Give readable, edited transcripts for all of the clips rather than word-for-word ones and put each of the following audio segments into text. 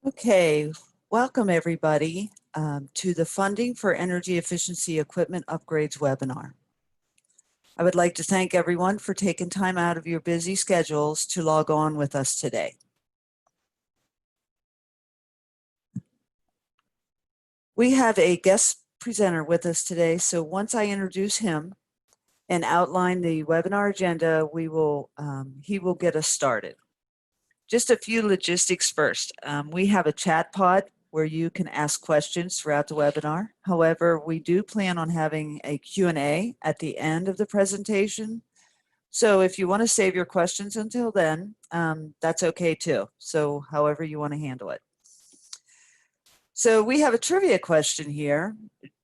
Okay, welcome everybody to the Funding for Energy Efficiency Equipment Upgrades webinar. I would like to thank everyone for taking time out of your busy schedules to log on with us today. We have a guest presenter with us today, so once I introduce him and outline the webinar agenda, he will get us started. Just a few logistics first. We have a chat pod where you can ask questions throughout the webinar. However, we do plan on having a Q&A at the end of the presentation. So if you want to save your questions until then, that's okay too. So however you want to handle it. So we have a trivia question here.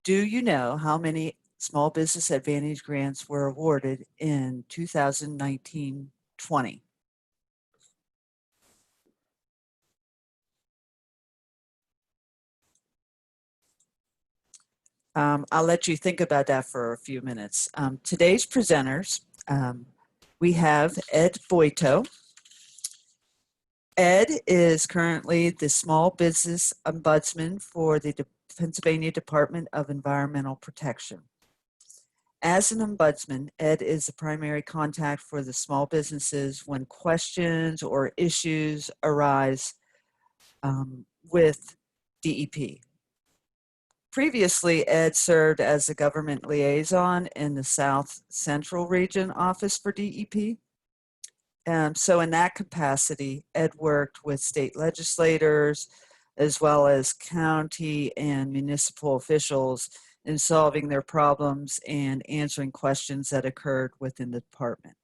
Do you know how many Small Business Advantage grants were awarded in 2019-20? I'll let you think about that for a few minutes. Today's presenters, we have Ed Boito. Ed is currently the Small Business Ombudsman for the Pennsylvania Department of Environmental Protection. As an ombudsman, Ed is the primary contact for the small businesses when questions or issues arise with DEP. Previously, Ed served as a government liaison in the South Central Region Office for DEP. So in that capacity, Ed worked with state legislators as well as county and municipal officials in solving their problems and answering questions that occurred within the department.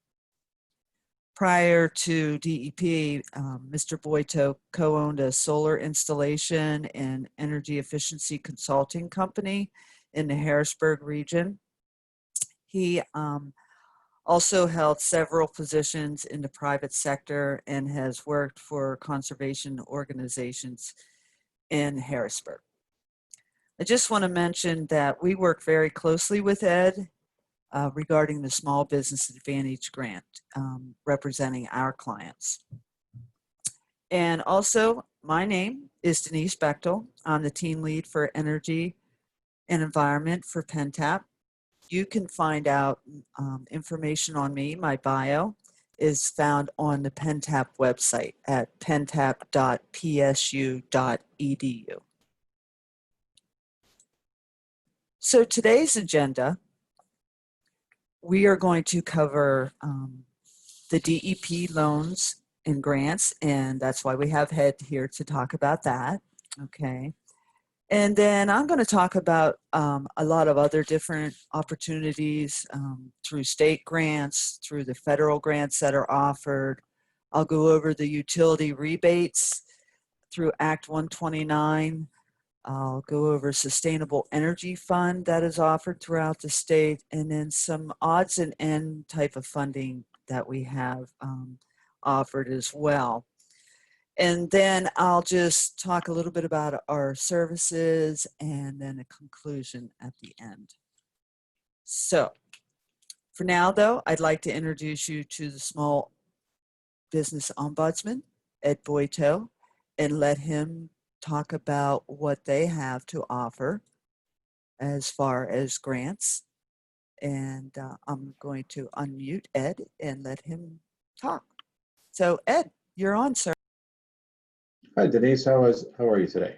Prior to DEP, Mr. Boito co-owned a solar installation and energy efficiency consulting company in the Harrisburg region. He also held several positions in the private sector and has worked for conservation organizations in Harrisburg. I just want to mention that we work very closely with Ed regarding the Small Business Advantage Grant, representing our clients. And also, my name is Denise Bechtel. I'm the team lead for Energy and Environment for Penn TAP. You can find out information on me. My bio is found on the Penn TAP website at penntap.psu.edu. So today's agenda, we are going to cover the DEP loans and grants, and that's why we have Ed here to talk about that, okay? And then I'm going to talk about a lot of other different opportunities through state grants, through the federal grants that are offered. I'll go over the utility rebates through Act 129. I'll go over Sustainable Energy Fund that is offered throughout the state, and then some odds and end type of funding that we have offered as well. And then I'll just talk a little bit about our services and then a conclusion at the end. So for now, though, I'd like to introduce you to the Small Business Ombudsman, Ed Boito, and let him talk about what they have to offer as far as grants. And I'm going to unmute Ed and let him talk. So Ed, you're on, sir. Hi, Denise. How are you today?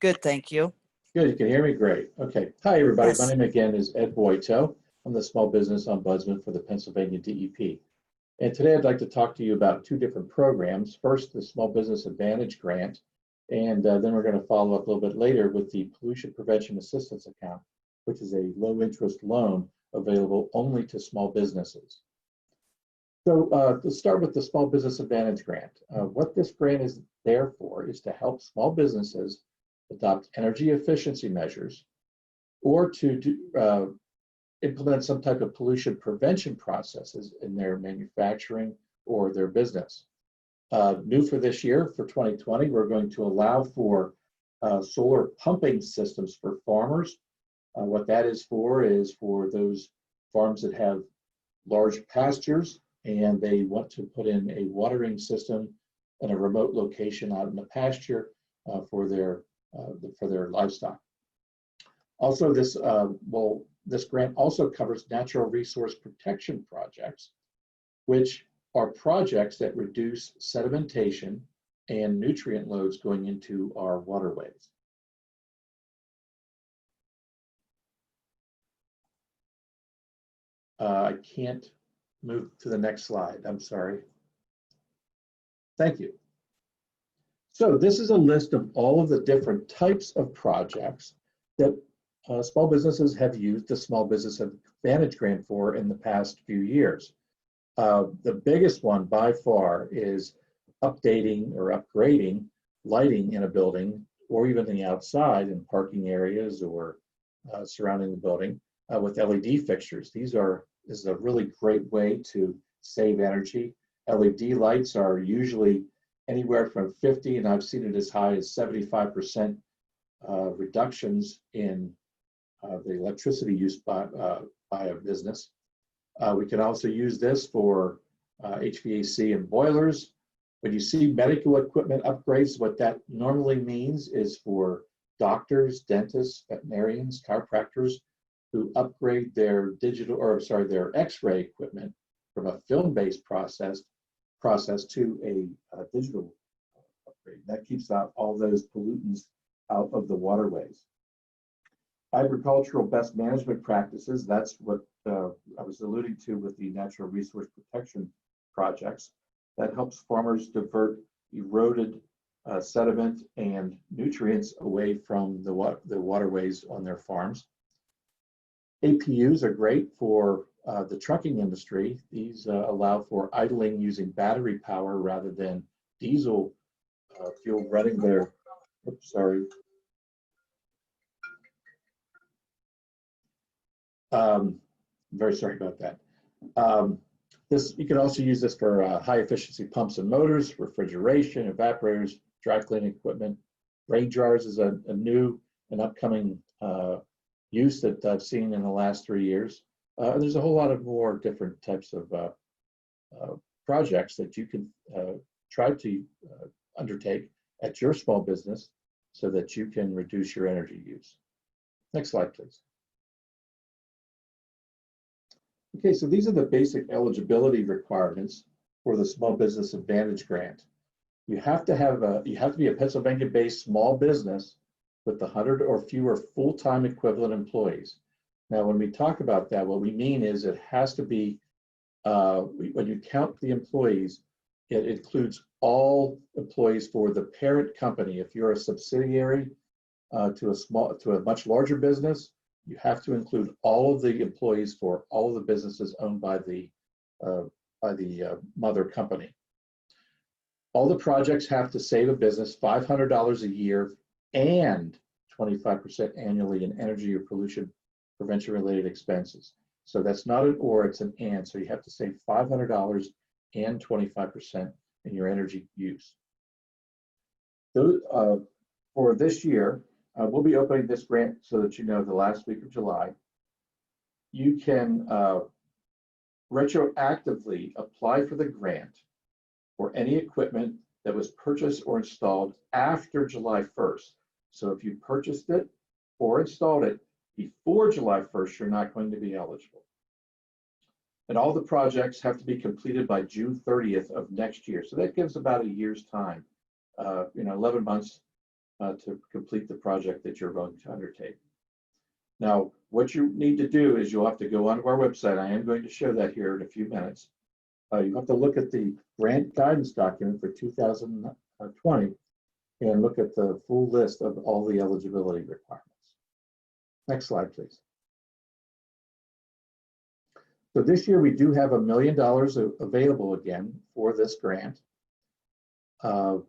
Good, thank you. Good. You can hear me? Great. Okay. Hi, everybody. Yes. My name again is Ed Boito. I'm the Small Business Ombudsman for the Pennsylvania DEP. And today I'd like to talk to you about two different programs. First, the Small Business Advantage Grant, and then we're going to follow up a little bit later with the Pollution Prevention Assistance Account, which is a low-interest loan available only to small businesses. So to start with the Small Business Advantage Grant, what this grant is there for is to help small businesses adopt energy efficiency measures or to implement some type of pollution prevention processes in their manufacturing or their business. New for this year, for 2020, we're going to allow for solar pumping systems for farmers. What that is for those farms that have large pastures and they want to put in a watering system in a remote location out in the pasture for their livestock. Also, this grant also covers natural resource protection projects, which are projects that reduce sedimentation and nutrient loads going into our waterways. I can't move to the next slide, I'm sorry. Thank you. So this is a list of all of the different types of projects that small businesses have used the Small Business Advantage Grant for in the past few years. The biggest one by far is updating or upgrading lighting in a building, or even the outside in parking areas or surrounding the building with LED fixtures. This is a really great way to save energy. LED lights are usually anywhere from 50, and I've seen it as high as 75% reductions in the electricity use by a business. We can also use this for HVAC and boilers. When you see medical equipment upgrades, what that normally means is for doctors, dentists, veterinarians, chiropractors who upgrade their their X-ray equipment from a film-based process to a digital upgrade. That keeps out all those pollutants out of the waterways. Agricultural best management practices, that's what I was alluding to with the natural resource protection projects. That helps farmers divert eroded sediment and nutrients away from the waterways on their farms. APUs are great for the trucking industry. These allow for idling using battery power rather than diesel fuel running their, oops, sorry. Very sorry about that. You can also use this for high efficiency pumps and motors, refrigeration, evaporators, dry cleaning equipment. Rain jars is a new and upcoming use that I've seen in the last 3 years. And there's a whole lot of more different types of projects that you can try to undertake at your small business so that you can reduce your energy use. Next slide, please. Okay, so these are the basic eligibility requirements for the Small Business Advantage Grant. You have to be a Pennsylvania-based small business with 100 or fewer full-time equivalent employees. Now, when we talk about that, what we mean is it has to be, when you count the employees, it includes all employees for the parent company. If you're a subsidiary to a much larger business, you have to include all of the employees for all of the businesses owned by the mother company. All the projects have to save a business $500 a year and 25% annually in energy or pollution prevention related expenses. So that's not an or, it's an and. So you have to save $500 and 25% in your energy use. For this year, we'll be opening this grant so that you know the last week of July. You can retroactively apply for the grant for any equipment that was purchased or installed after July 1st. So if you purchased it or installed it before July 1st, you're not going to be eligible. And all the projects have to be completed by June 30th of next year. So that gives about a year's time, 11 months to complete the project that you're going to undertake. Now, what you need to do is you'll have to go onto our website. I am going to show that here in a few minutes. You have to look at the grant guidance document for 2020 and look at the full list of all the eligibility requirements. Next slide, please. So this year we do have $1 million available again for this grant. For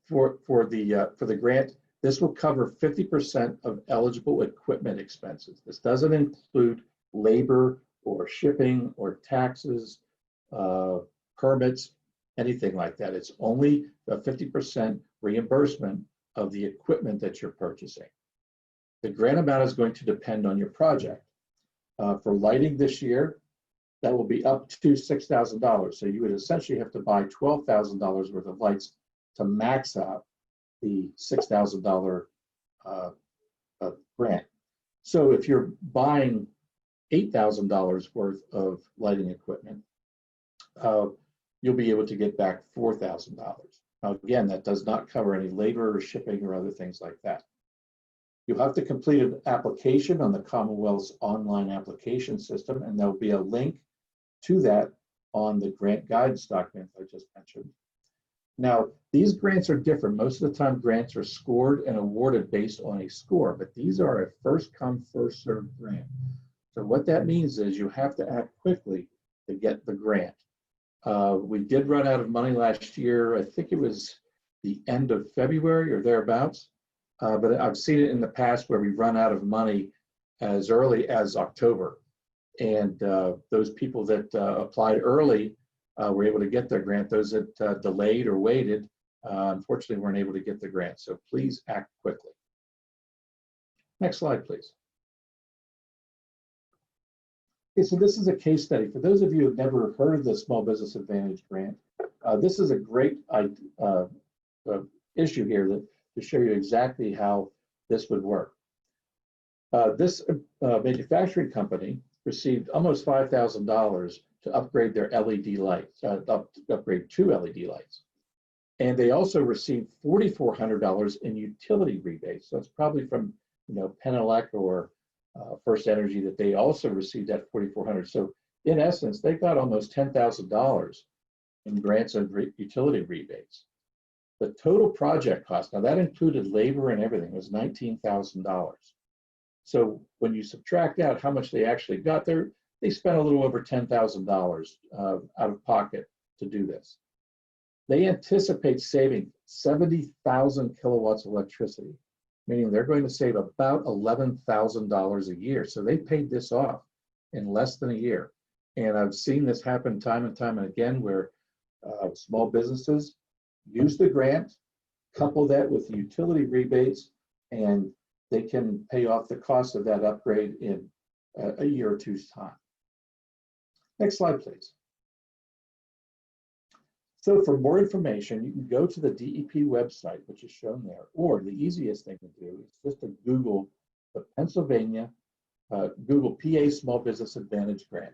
the grant, this will cover 50% of eligible equipment expenses. This doesn't include labor or shipping or taxes, permits, anything like that. It's only a 50% reimbursement of the equipment that you're purchasing. The grant amount is going to depend on your project. For lighting this year, that will be up to $6,000. So you would essentially have to buy $12,000 worth of lights to max out the $6,000 grant. So if you're buying $8,000 worth of lighting equipment, you'll be able to get back $4,000. Now, again, that does not cover any labor or shipping or other things like that. You'll have to complete an application on the Commonwealth's online application system, and there'll be a link to that on the grant guidance document I just mentioned. Now, these grants are different. Most of the time, grants are scored and awarded based on a score, but these are a first come, first served grant. So what that means is you have to act quickly to get the grant. We did run out of money last year. I think it was the end of February or thereabouts, but I've seen it in the past where we run out of money as early as October. And those people that applied early were able to get their grant. Those that delayed or waited, unfortunately, weren't able to get the grant. So please act quickly. Next slide, please. Okay, so this is a case study. For those of you who have never heard of the Small Business Advantage Grant, this is a great issue here to show you exactly how this would work. This manufacturing company received almost $5,000 to upgrade their LED lights, upgrade 2 LED lights. And they also received $4,400 in utility rebates. So it's probably from Penn or First Energy that they also received that $4,400. So in essence, they got almost $10,000 in grants and utility rebates. The total project cost, now that included labor and everything, was $19,000. So when you subtract out how much they actually got there, they spent a little over $10,000 out of pocket to do this. They anticipate saving 70,000 kilowatts of electricity, meaning they're going to save about $11,000 a year. So they paid this off in less than a year. And I've seen this happen time and time again where small businesses use the grant, couple that with the utility rebates, and they can pay off the cost of that upgrade in a year or two's time. Next slide, please. So for more information, you can go to the DEP website, which is shown there, or the easiest thing to do is just to Google the Pennsylvania, Google PA Small Business Advantage Grant.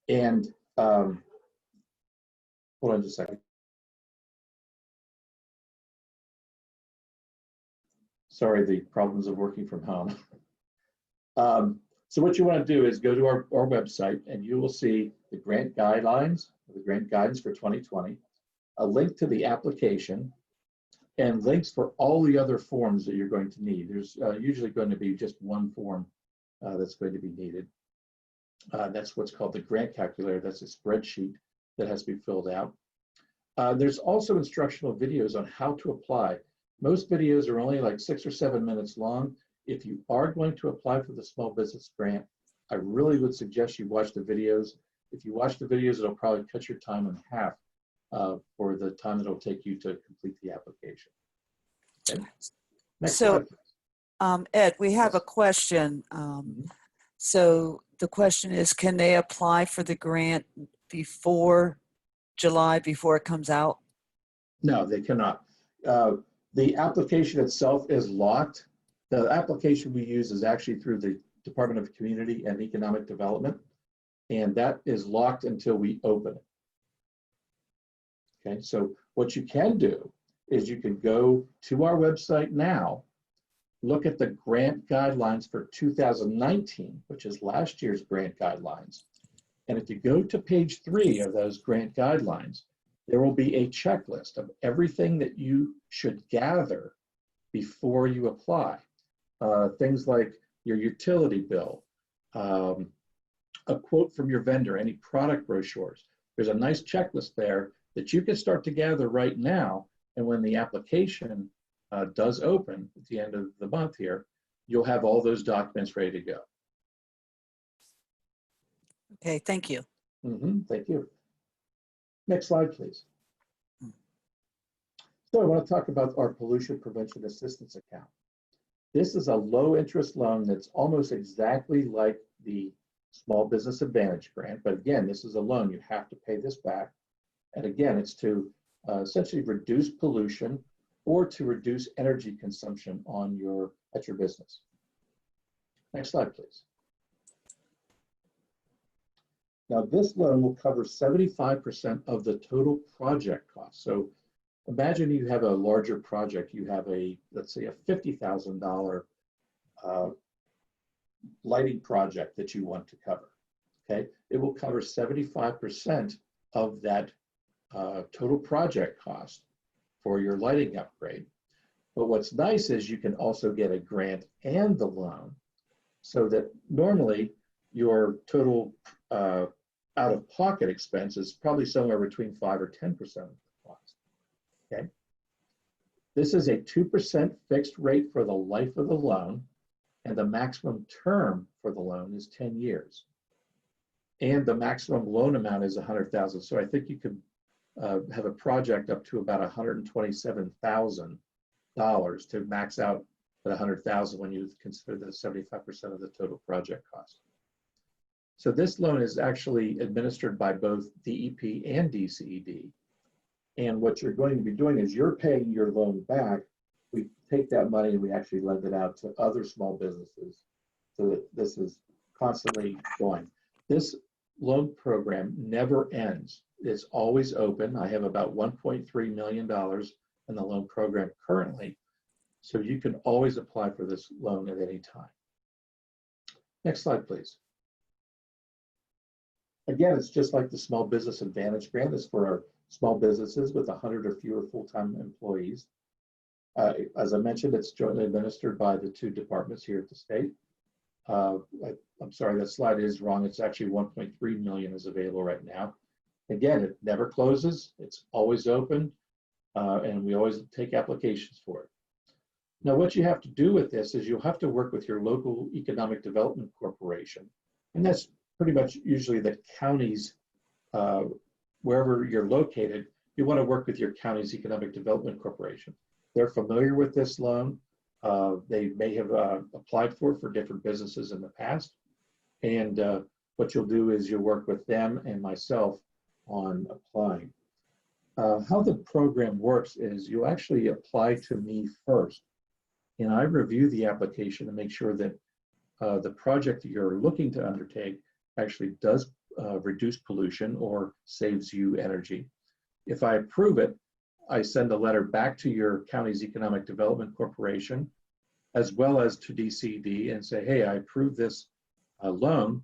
And hold on just a second. Sorry, the problems of working from home. So what you want to do is go to our website, and you will see the grant guidelines, the grant guidance for 2020, a link to the application, and links for all the other forms that you're going to need. There's usually going to be just one form that's going to be needed. That's what's called the grant calculator. That's a spreadsheet that has to be filled out. There's also instructional videos on how to apply. Most videos are only like 6 or 7 minutes long. If you are going to apply for the small business grant, I really would suggest you watch the videos. If you watch the videos, it'll probably cut your time in half for the time it'll take you to complete the application. Okay. Next slide, please. Ed, we have a question. So the question is, can they apply for the grant before July, before it comes out? No, they cannot. The application itself is locked. The application we use is actually through the Department of Community and Economic Development, and that is locked until we open it. Okay, so what you can do is you can go to our website now, look at the grant guidelines for 2019, which is last year's grant guidelines. And if you go to page 3 of those grant guidelines, there will be a checklist of everything that you should gather before you apply. Things like your utility bill, a quote from your vendor, any product brochures. There's a nice checklist there that you can start to gather right now. And when the application does open at the end of the month here, you'll have all those documents ready to go. Okay, thank you. Thank you. Next slide, please. So I want to talk about our pollution prevention assistance account. This is a low interest loan that's almost exactly like the Small Business Advantage Grant. But again, this is a loan. You have to pay this back. And again, it's to essentially reduce pollution or to reduce energy consumption at your business. Next slide, please. Now, this loan will cover 75% of the total project cost. So imagine you have a larger project. You have let's say a $50,000 lighting project that you want to cover, okay? It will cover 75% of that total project cost for your lighting upgrade. But what's nice is you can also get a grant and the loan, so that normally your total out-of-pocket expense is probably somewhere between 5 or 10% of the cost, okay? This is a 2% fixed rate for the life of the loan, and the maximum term for the loan is 10 years. And the maximum loan amount is $100,000. So I think you could have a project up to about $127,000 to max out at $100,000 when you consider the 75% of the total project cost. So this loan is actually administered by both DEP and DCED. And what you're going to be doing is you're paying your loan back. We take that money and we actually lend it out to other small businesses, so that this is constantly going. This loan program never ends. It's always open. I have about $1.3 million in the loan program currently, so you can always apply for this loan at any time. Next slide, please. Again, it's just like the Small Business Advantage Grant. It's for our small businesses with 100 or fewer full-time employees. As I mentioned, it's jointly administered by the two departments here at the state. I'm sorry, that slide is wrong. It's actually 1.3 million is available right now. Again, it never closes. It's always open, and we always take applications for it. Now, what you have to do with this is you'll have to work with your local economic development corporation, and that's pretty much usually the counties, wherever you're located. You want to work with your county's economic development corporation. They're familiar with this loan. They may have applied for it for different businesses in the past. And what you'll do is you'll work with them and myself on applying. How the program works is you actually apply to me first, and I review the application to make sure that the project that you're looking to undertake actually does reduce pollution or saves you energy. If I approve it, I send a letter back to your county's economic development corporation, as well as to DCD, and say, hey, I approve this loan.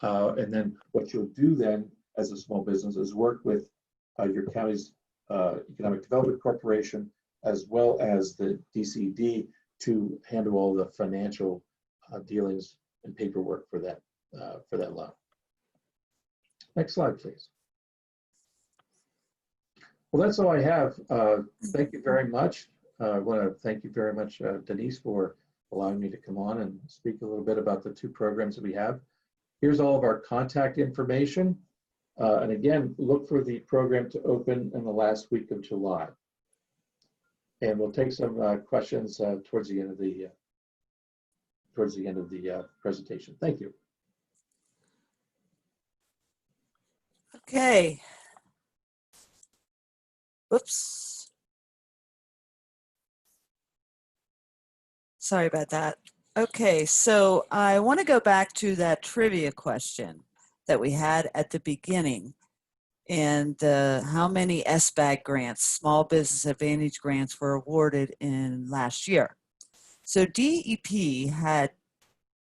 And then what you'll do then as a small business is work with your county's economic development corporation, as well as the DCD, to handle all the financial dealings and paperwork for that loan. Next slide, please. Well, that's all I have. Thank you very much. I want to thank you very much, Denise, for allowing me to come on and speak a little bit about the two programs that we have. Here's all of our contact information. And again, look for the program to open in the last week of July. And we'll take some questions towards the end of the presentation. Thank you. Okay. Whoops. Sorry about that. Okay, so I want to go back to that trivia question that we had at the beginning, and how many SBAG grants, Small Business Advantage grants, were awarded in last year. So DEP had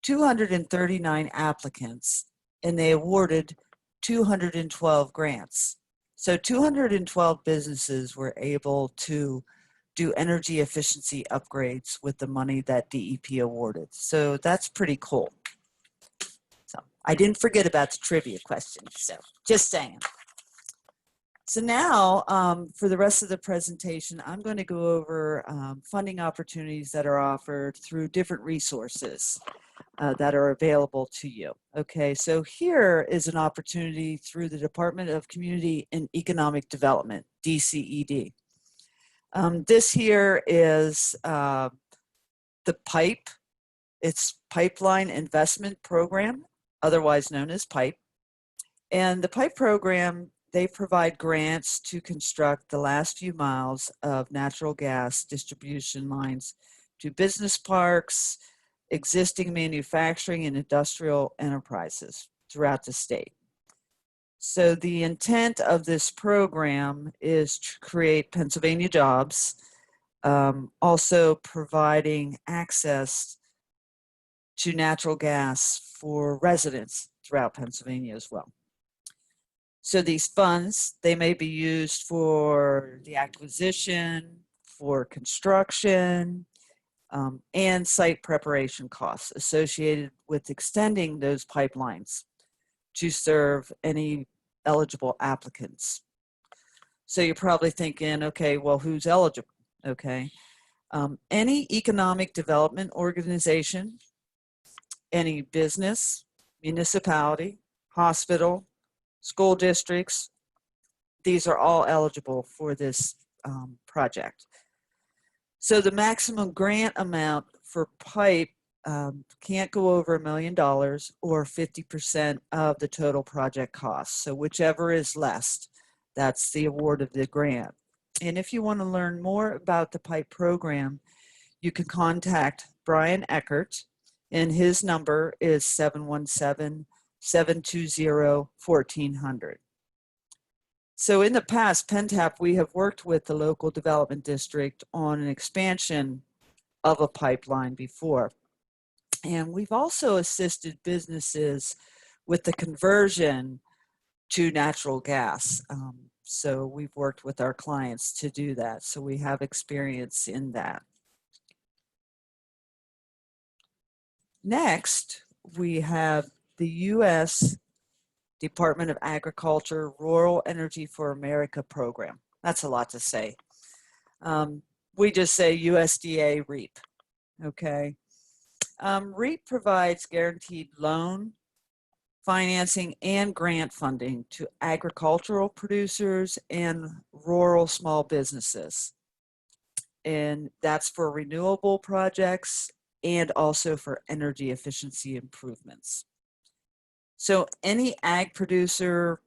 239 applicants, and they awarded 212 grants. So 212 businesses were able to do energy efficiency upgrades with the money that DEP awarded. So that's pretty cool. So I didn't forget about the trivia question, so just saying. So now for the rest of the presentation, I'm going to go over funding opportunities that are offered through different resources that are available to you. Okay, so here is an opportunity through the Department of Community and Economic Development, DCED. This here is the PIPE. It's Pipeline Investment Program. otherwise known as PIPE. And the PIPE program, they provide grants to construct the last few miles of natural gas distribution lines to business parks, existing manufacturing and industrial enterprises throughout the state. So the intent of this program is to create Pennsylvania jobs, also providing access to natural gas for residents throughout Pennsylvania as well. So these funds, they may be used for the acquisition, for construction, and site preparation costs associated with extending those pipelines to serve any eligible applicants. So you're probably thinking, okay, well, who's eligible? Okay. Any economic development organization, any business, municipality, hospital, school districts, these are all eligible for this project. So the maximum grant amount for PIPE can't go over $1 million or 50% of the total project cost. So whichever is less, that's the award of the grant. And if you want to learn more about the PIPE program, you can contact Brian Eckert, and his number is 717-720-1400. So in the past, PennTAP, we have worked with the local development district on an expansion of a pipeline before. And we've also assisted businesses with the conversion to natural gas. So we've worked with our clients to do that. So we have experience in that. Next, we have the U.S. Department of Agriculture Rural Energy for America program. That's a lot to say. We just say USDA REAP, okay? REAP provides guaranteed loan, financing, and grant funding to agricultural producers and rural small businesses. And that's for renewable projects and also for energy efficiency improvements. So any ag producer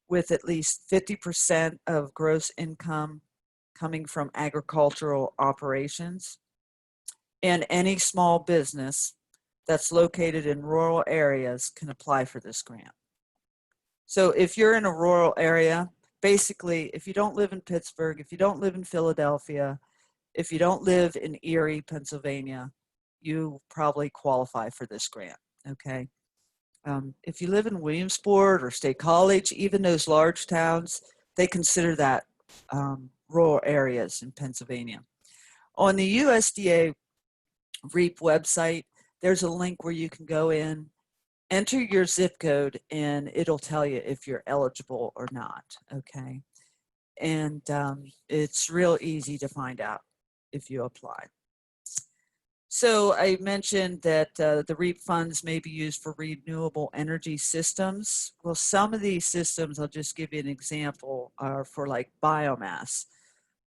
with at least 50% of gross income coming from agricultural operations, and any small business that's located in rural areas can apply for this grant. So if you're in a rural area, basically, if you don't live in Pittsburgh, if you don't live in Philadelphia, if you don't live in Erie, Pennsylvania, you probably qualify for this grant, okay? If you live in Williamsport or State College, even those large towns, they consider that rural areas in Pennsylvania. On the USDA REAP website, there's a link where you can go in, enter your zip code, and it'll tell you if you're eligible or not, okay? And it's real easy to find out if you apply. So I mentioned that the REAP funds may be used for renewable energy systems. Well, some of these systems, I'll just give you an example, are for like biomass.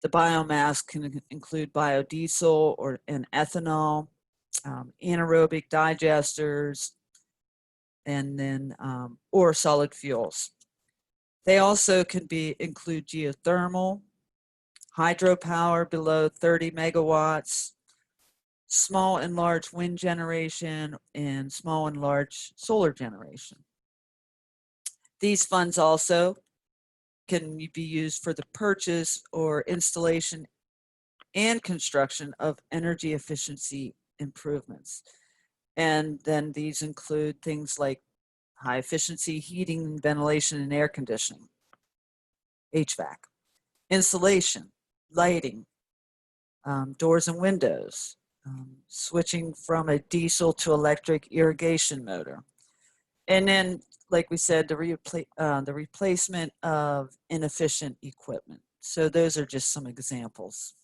The biomass can include biodiesel and ethanol, anaerobic digesters, and then or solid fuels. They also can include geothermal, hydropower below 30 megawatts, small and large wind generation, and small and large solar generation. These funds also can be used for the purchase or installation and construction of energy efficiency improvements. And then these include things like high efficiency heating, ventilation, and air conditioning, HVAC, insulation, lighting, doors and windows, switching from a diesel to electric irrigation motor. And then, like we said, the replacement of inefficient equipment. So those are just some examples.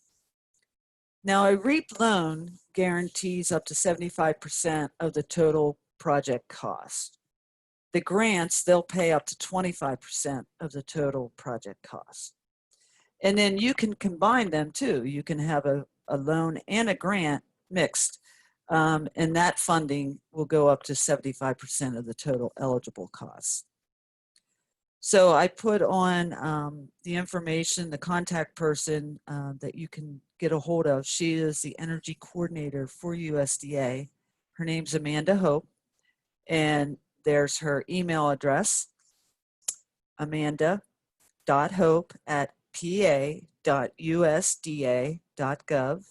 Now, a REAP loan guarantees up to 75% of the total project cost. The grants, they'll pay up to 25% of the total project cost. And then you can combine them too. You can have a loan and a grant mixed And that funding will go up to 75% of the total eligible costs. So I put on the information, the contact person that you can get a hold of. She is the energy coordinator for USDA. Her name's Amanda Hope, and there's her email address, amanda.hope@pa.usda.gov,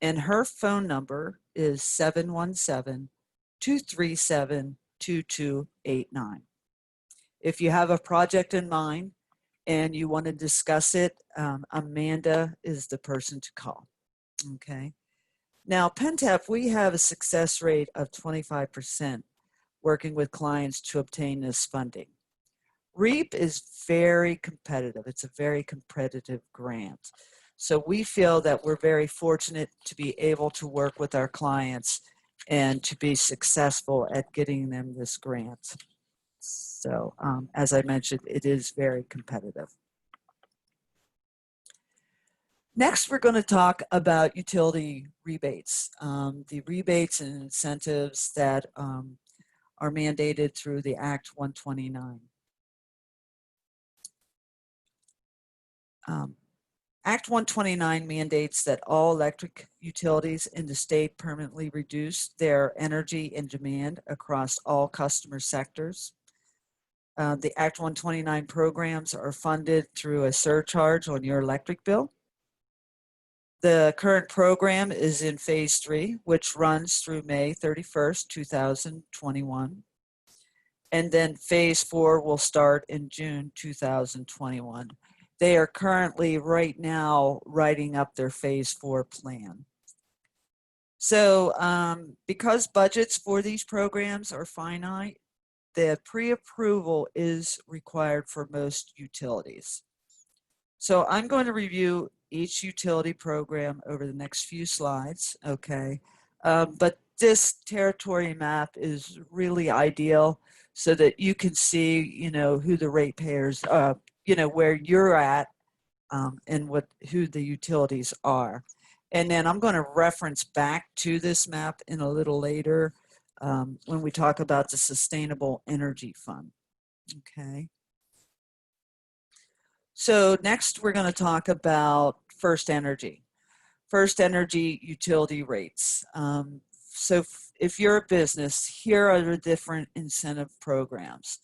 and her phone number is 717-237-2289. If you have a project in mind and you want to discuss it, Amanda is the person to call. Okay. Now, PennTAP, we have a success rate of 25% working with clients to obtain this funding. REAP is very competitive. It's a very competitive grant. So we feel that we're very fortunate to be able to work with our clients and to be successful at getting them this grant. So as I mentioned, it is very competitive. Next, we're going to talk about utility rebates, the rebates and incentives that are mandated through the Act 129. Act 129 mandates that all electric utilities in the state permanently reduce their energy and demand across all customer sectors. The Act 129 programs are funded through a surcharge on your electric bill. The current program is in phase 3, which runs through May 31st, 2021. And then phase 4 will start in June 2021. They are currently right now writing up their phase 4 plan. So because budgets for these programs are finite, the pre-approval is required for most utilities. So I'm going to review each utility program over the next few slides, okay? But this territory map is really ideal so that you can see, you know, who the ratepayers, you know, where you're at and who the utilities are. And then I'm going to reference back to this map in a little later when we talk about the Sustainable Energy Fund, okay? So next we're going to talk about First Energy. First Energy utility rates. So if you're a business, here are the different incentive programs.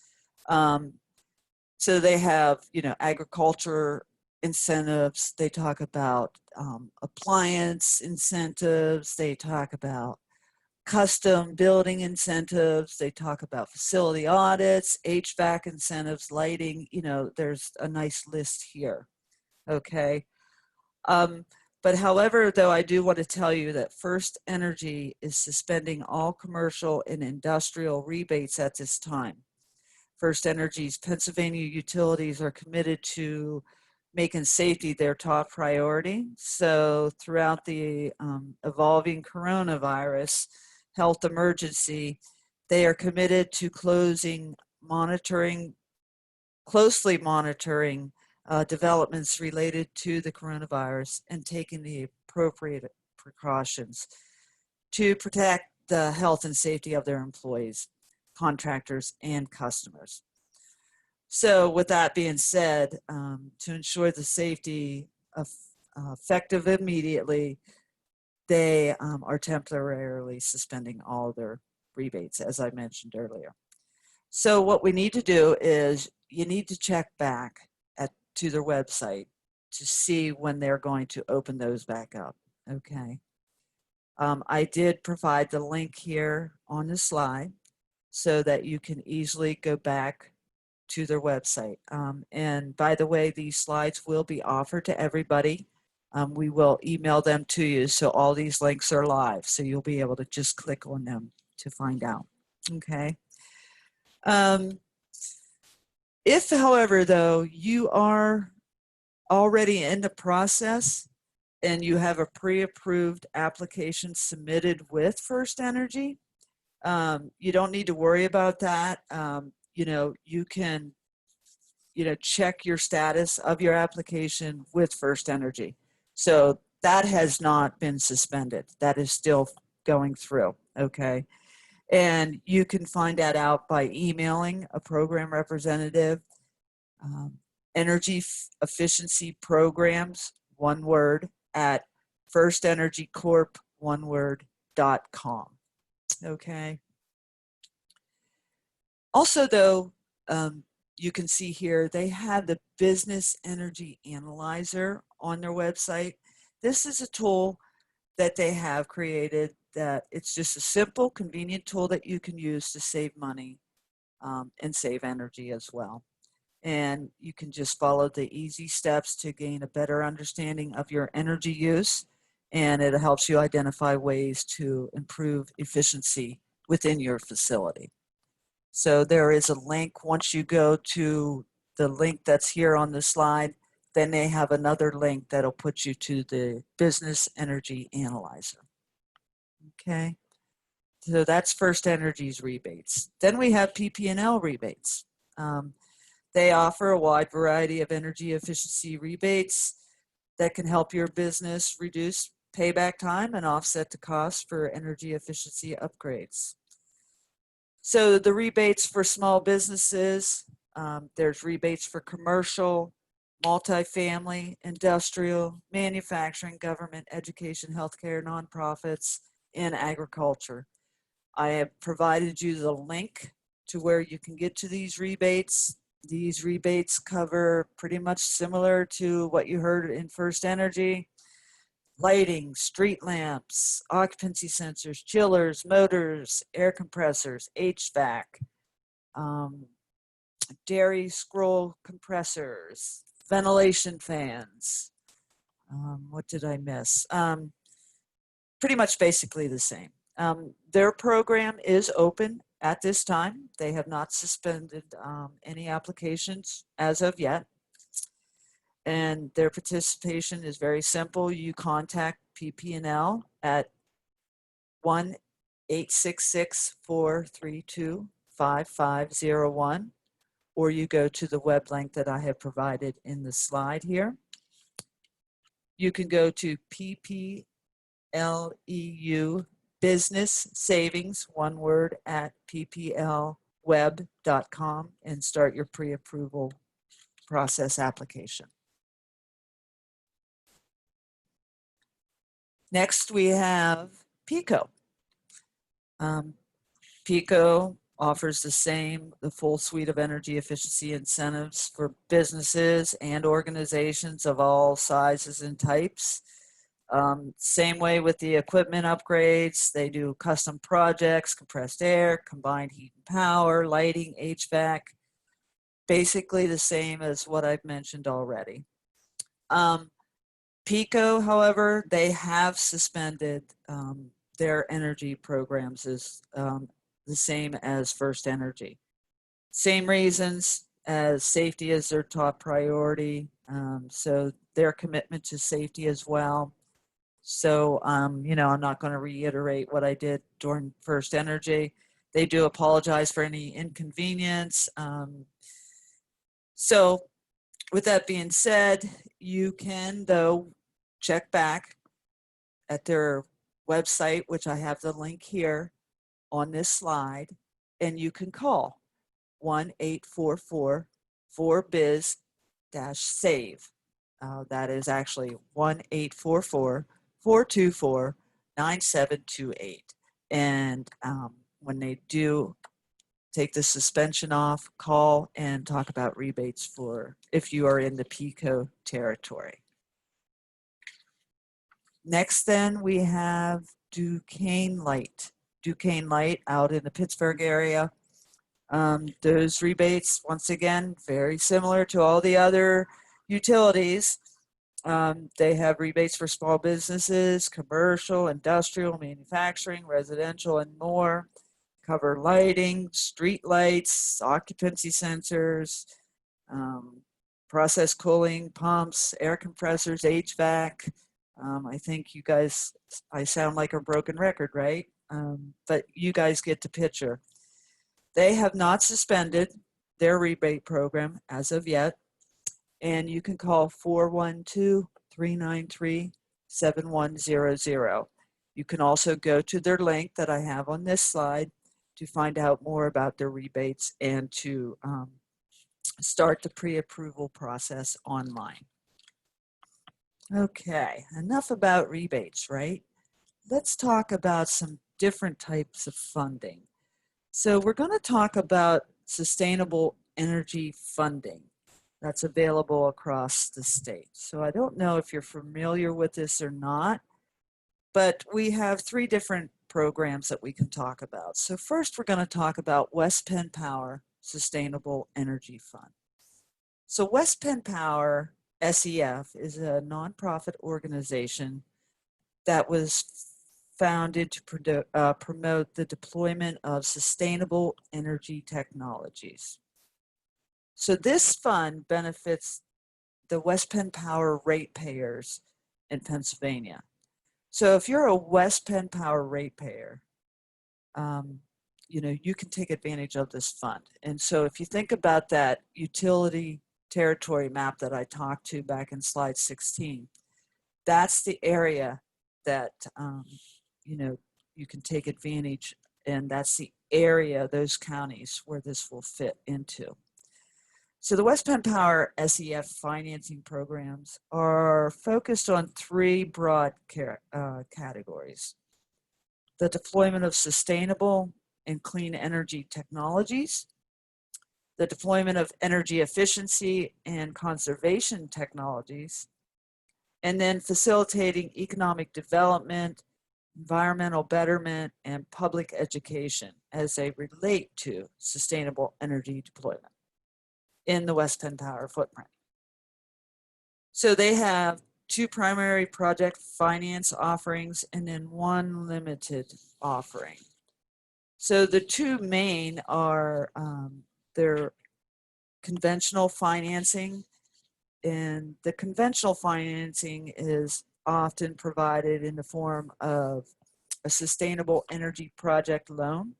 So they have, you know, agriculture incentives. They talk about appliance incentives. They talk about custom building incentives. They talk about facility audits, HVAC incentives, lighting. You know, there's a nice list here. Okay. But however, though, I do want to tell you that First Energy is suspending all commercial and industrial rebates at this time. First Energy's Pennsylvania utilities are committed to making safety their top priority. So throughout the evolving coronavirus health emergency, they are committed to closely monitoring developments related to the coronavirus and taking the appropriate precautions to protect the health and safety of their employees, contractors, and customers. So with that being said, to ensure the safety effective immediately, they are temporarily suspending all their rebates, as I mentioned earlier. So what we need to do is you need to check back to their website to see when they're going to open those back up, okay? I did provide the link here on the slide so that you can easily go back to their website. And by the way, these slides will be offered to everybody. We will email them to you, so all these links are live, so you'll be able to just click on them to find out, okay? If, however, though, you are already in the process and you have a pre-approved application submitted with First Energy, you don't need to worry about that. You know, you can, you know, check your status of your application with First Energy. So that has not been suspended. That is still going through, okay? And you can find that out by emailing a program representative. Energy efficiency programs, one word, at firstenergycorp, one word, .com. Okay. Also, though, you can see here they have the Business Energy Analyzer on their website. This is a tool that they have created that it's just a simple, convenient tool that you can use to save money and save energy as well. And you can just follow the easy steps to gain a better understanding of your energy use, and it helps you identify ways to improve efficiency within your facility. So there is a link. Once you go to the link that's here on the slide, then they have another link that'll put you to the Business Energy Analyzer. Okay, so that's First Energy's rebates. Then we have PP&L rebates. They offer a wide variety of energy efficiency rebates that can help your business reduce payback time and offset the cost for energy efficiency upgrades. So the rebates for small businesses, there's rebates for commercial, multifamily, industrial, manufacturing, government, education, healthcare, nonprofits, and agriculture. I have provided you the link to where you can get to these rebates. These rebates cover pretty much similar to what you heard in First Energy: lighting, street lamps, occupancy sensors, chillers, motors, air compressors, HVAC, dairy scroll compressors, ventilation fans. What did I miss? Pretty much basically the same. Their program is open at this time. They have not suspended any applications as of yet. And their participation is very simple. You contact PP&L at 1-866-432-5501, or you go to the web link that I have provided in the slide here. You can go to PPLEU Business Savings, one word, at pplweb.com and start your pre-approval process application. Next, we have PECO. PECO offers the full suite of energy efficiency incentives for businesses and organizations of all sizes and types. Same way with the equipment upgrades. They do custom projects, compressed air, combined heat and power, lighting, HVAC. Basically the same as what I've mentioned already. PECO, however, they have suspended their energy programs as the same as First Energy. Same reasons, as safety is their top priority. So their commitment to safety as well. So, you know, I'm not going to reiterate what I did during First Energy. They do apologize for any inconvenience. So with that being said, you can, though, check back at their website, which I have the link here on this slide, and you can call 1-844-4BIZ-SAVE. That is actually 1-844-424-9728. And when they do take the suspension off, call and talk about rebates for if you are in the PECO territory. Next, then, we have Duquesne Light. Duquesne Light out in the Pittsburgh area. Those rebates, once again, very similar to all the other utilities. They have rebates for small businesses, commercial, industrial, manufacturing, residential, and more. Cover lighting, street lights, occupancy sensors, process cooling, pumps, air compressors, HVAC. I think you guys, I sound like a broken record, right? But you guys get the picture. They have not suspended their rebate program as of yet, and you can call 412-393-7100. You can also go to their link that I have on this slide to find out more about their rebates and to start the pre-approval process online. Okay, enough about rebates, right? Let's talk about some different types of funding. So we're going to talk about sustainable energy funding that's available across the state. So I don't know if you're familiar with this or not, but we have 3 different programs that we can talk about. So first we're going to talk about West Penn Power Sustainable Energy Fund. So West Penn Power SEF is a nonprofit organization that was founded to promote the deployment of sustainable energy technologies. So this fund benefits the West Penn Power ratepayers in Pennsylvania. So if you're a West Penn Power ratepayer, you can take advantage of this fund. And so if you think about that utility territory map that I talked to back in slide 16, that's the area that you can take advantage, and that's the area, those counties where this will fit into. So the West Penn Power SEF financing programs are focused on 3 broad categories: the deployment of sustainable and clean energy technologies, the deployment of energy efficiency and conservation technologies, and then facilitating economic development, environmental betterment, and public education as they relate to sustainable energy deployment in the West Penn Power footprint. So they have 2 primary project finance offerings and then 1 limited offering. So the 2 main are their conventional financing, and the conventional financing is often provided in the form of a sustainable energy project loan.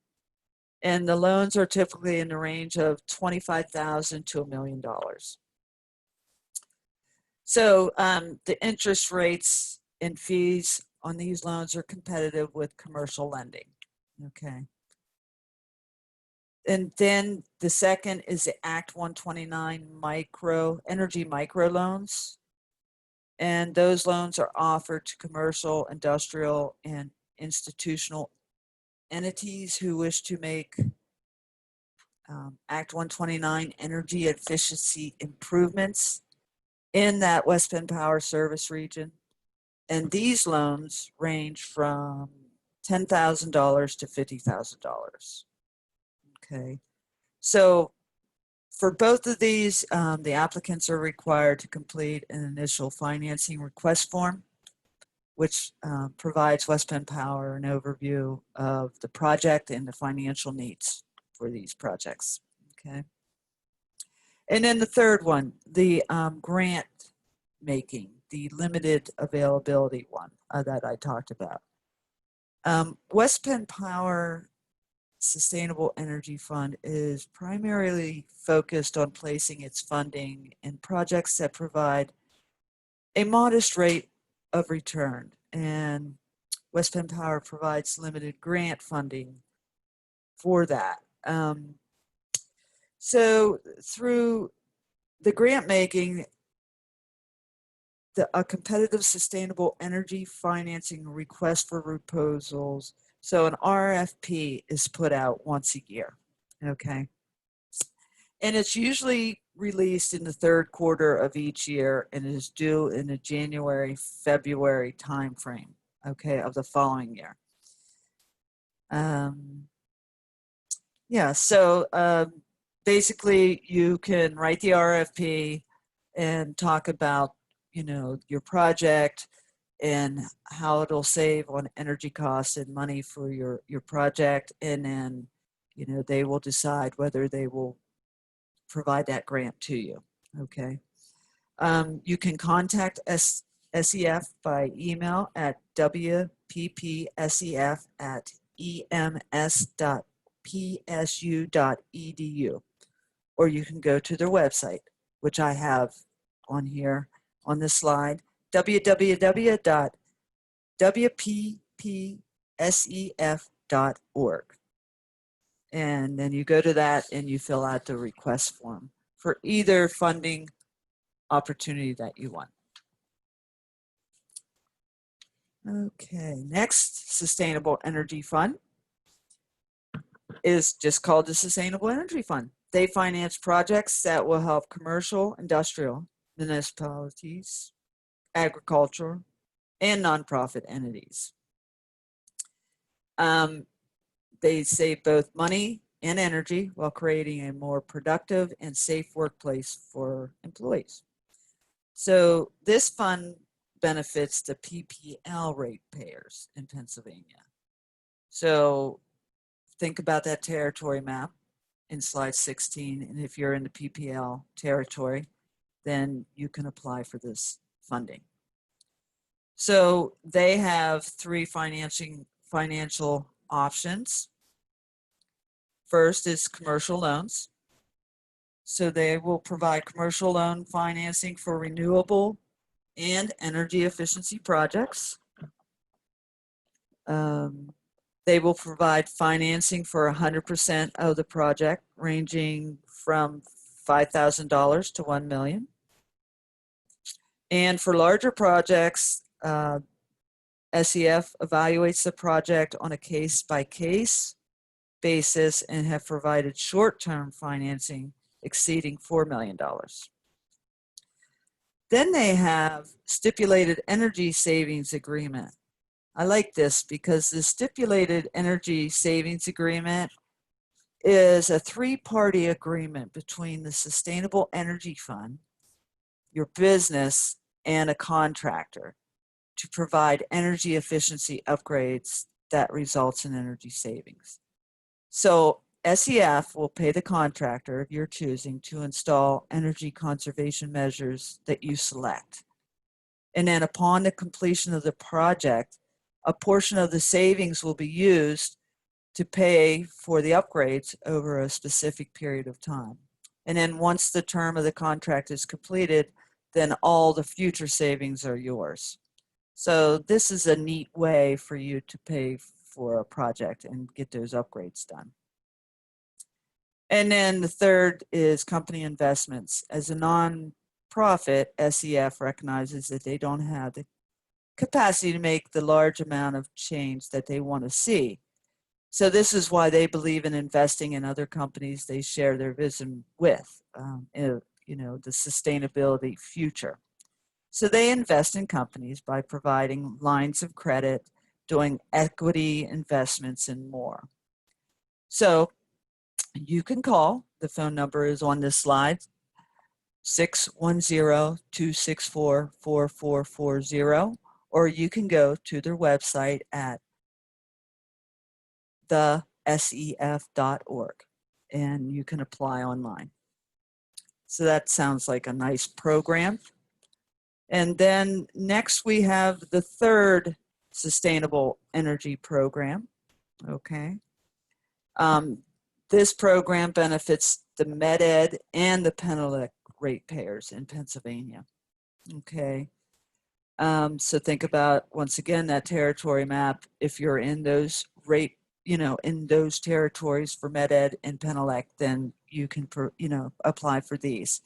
And the loans are typically in the range of $25,000 to $1 million. So the interest rates and fees on these loans are competitive with commercial lending. Okay. And then the second is the Act 129 energy microloans. And those loans are offered to commercial, industrial, and institutional entities who wish to make Act 129 energy efficiency improvements in that West Penn Power service region. And these loans range from $10,000 to $50,000. Okay, so for both of these, the applicants are required to complete an initial financing request form, which provides West Penn Power an overview of the project and the financial needs for these projects. Okay. And then the third one, the grant making, the limited availability one that I talked about. West Penn Power Sustainable Energy Fund is primarily focused on placing its funding in projects that provide a modest rate of return, and West Penn Power provides limited grant funding for that. So through the grant making, a competitive sustainable energy financing request for proposals, so an RFP is put out once a year, okay? And it's usually released in the 3rd quarter of each year and is due in the January, February timeframe, okay, of the following year. So basically you can write the RFP and talk about, your project and how it'll save on energy costs and money for your project. And then, they will decide whether they will provide that grant to you, okay? You can contact SEF by email at wpppsef@ems.psu.edu, or you can go to their website, which I have on here on this slide, www.wpppsef.edu. depsef.org. And then you go to that and you fill out the request form for either funding opportunity that you want. Okay, next, Sustainable Energy Fund is just called the Sustainable Energy Fund. They finance projects that will help commercial, industrial, municipalities, agriculture, and nonprofit entities. They save both money and energy while creating a more productive and safe workplace for employees. So this fund benefits the PPL ratepayers in Pennsylvania. So think about that territory map in slide 16, and if you're in the PPL territory, then you can apply for this funding. So they have three financial options. First is commercial loans. So they will provide commercial loan financing for renewable and energy efficiency projects. They will provide financing for 100% of the project, ranging from $5,000 to $1 million. And for larger projects, SEF evaluates the project on a case-by-case basis and have provided short-term financing exceeding $4 million. Then they have stipulated energy savings agreement. I like this because the stipulated energy savings agreement is a three-party agreement between the Sustainable Energy Fund, your business, and a contractor to provide energy efficiency upgrades that results in energy savings. So SEF will pay the contractor of your choosing to install energy conservation measures that you select. And then upon the completion of the project, a portion of the savings will be used to pay for the upgrades over a specific period of time. And then once the term of the contract is completed, then all the future savings are yours. So this is a neat way for you to pay for a project and get those upgrades done. And then the third is company investments. As a nonprofit, SEF recognizes that they don't have the capacity to make the large amount of change that they want to see. So this is why they believe in investing in other companies they share their vision with, the sustainability future. So they invest in companies by providing lines of credit, doing equity investments, and more. So you can call, the phone number is on this slide, 610-264-4440, or you can go to their website at thesef.org and you can apply online. So that sounds like a nice program. And then next we have the third sustainable energy program. Okay. This program benefits the Med-Ed and the PennTAP ratepayers in Pennsylvania. Okay. So think about, once again, that territory map. If you're in those in those territories for Med-Ed and PennTAP, then you can, apply for these.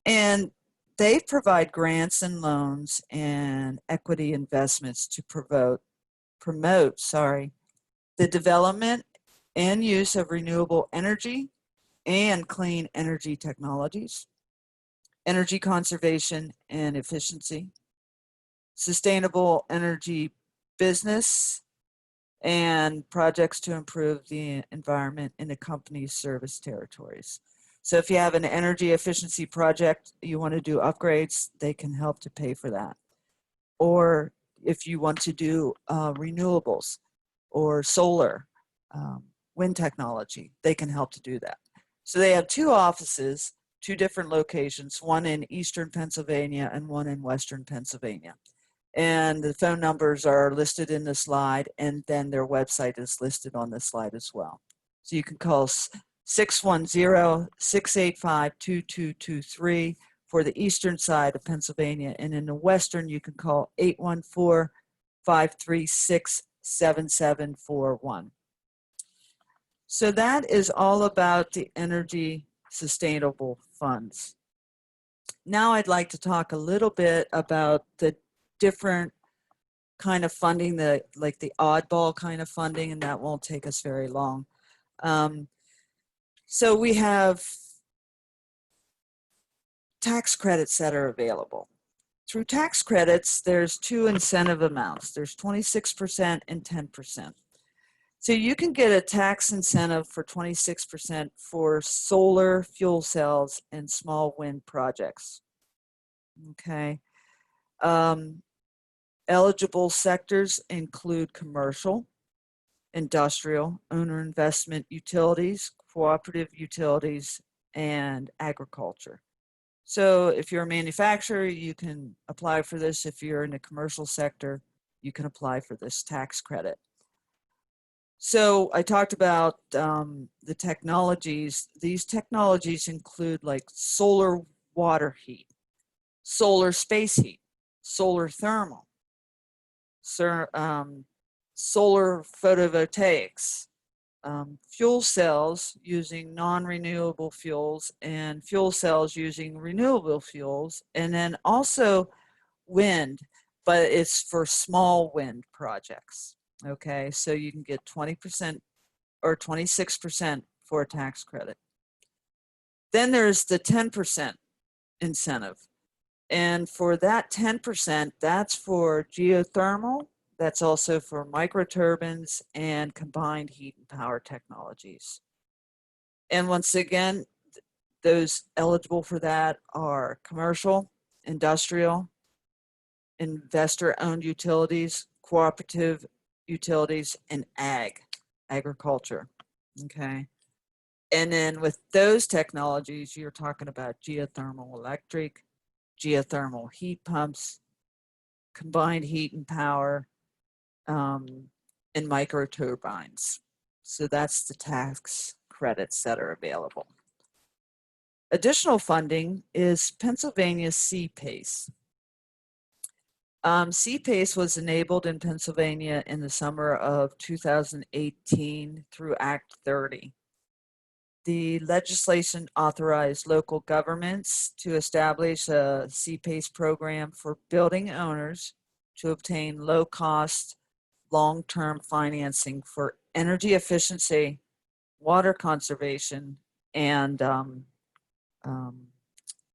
And they provide grants and loans and equity investments to promote the development and use of renewable energy and clean energy technologies, energy conservation and efficiency, sustainable energy business, and projects to improve the environment in the company's service territories. So if you have an energy efficiency project, you want to do upgrades, they can help to pay for that. Or if you want to do renewables or solar, wind technology, they can help to do that. So they have two offices, two different locations, one in Eastern Pennsylvania and one in Western Pennsylvania. And the phone numbers are listed in the slide, and then their website is listed on the slide as well. So you can call 610-685-2223 for the eastern side of Pennsylvania, and in the western you can call 814-536-8255. 7741. So that is all about the energy sustainable funds. Now I'd like to talk a little bit about the different kind of funding, like the oddball kind of funding, and that won't take us very long. So we have tax credits that are available. Through tax credits, there's two incentive amounts. There's 26% and 10%. So you can get a tax incentive for 26% for solar fuel cells and small wind projects. Okay. Eligible sectors include commercial, industrial, owner investment utilities, cooperative utilities, and agriculture. So if you're a manufacturer, you can apply for this. If you're in the commercial sector, you can apply for this tax credit. So I talked about the technologies. These technologies include like solar water heat, solar space heat, solar thermal, solar photovoltaics, fuel cells using non-renewable fuels, and fuel cells using renewable fuels, and then also wind, but it's for small wind projects. Okay, so you can get 20% or 26% for a tax credit. Then there's the 10% incentive. And for that 10%, that's for geothermal, that's also for microturbines and combined heat and power technologies. And once again, those eligible for that are commercial, industrial, investor-owned utilities, cooperative utilities, and agriculture, okay? And then with those technologies, you're talking about geothermal electric, geothermal heat pumps, combined heat and power, and microturbines. So that's the tax credits that are available. Additional funding is Pennsylvania's CPACE. CPACE was enabled in Pennsylvania in the summer of 2018 through Act 30. The legislation authorized local governments to establish a CPACE program for building owners to obtain low-cost, long-term financing for energy efficiency, water conservation, and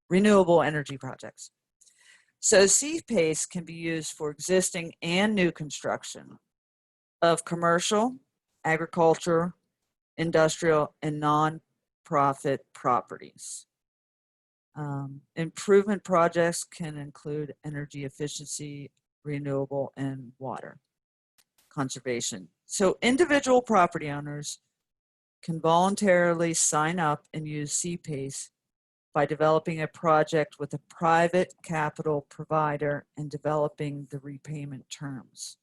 renewable energy projects. So CPACE can be used for existing and new construction of commercial, agriculture, industrial, and non-profit properties. Improvement projects can include energy efficiency, renewable, and water conservation. So individual property owners can voluntarily sign up and use CPACE by developing a project with a private capital provider and developing the repayment terms.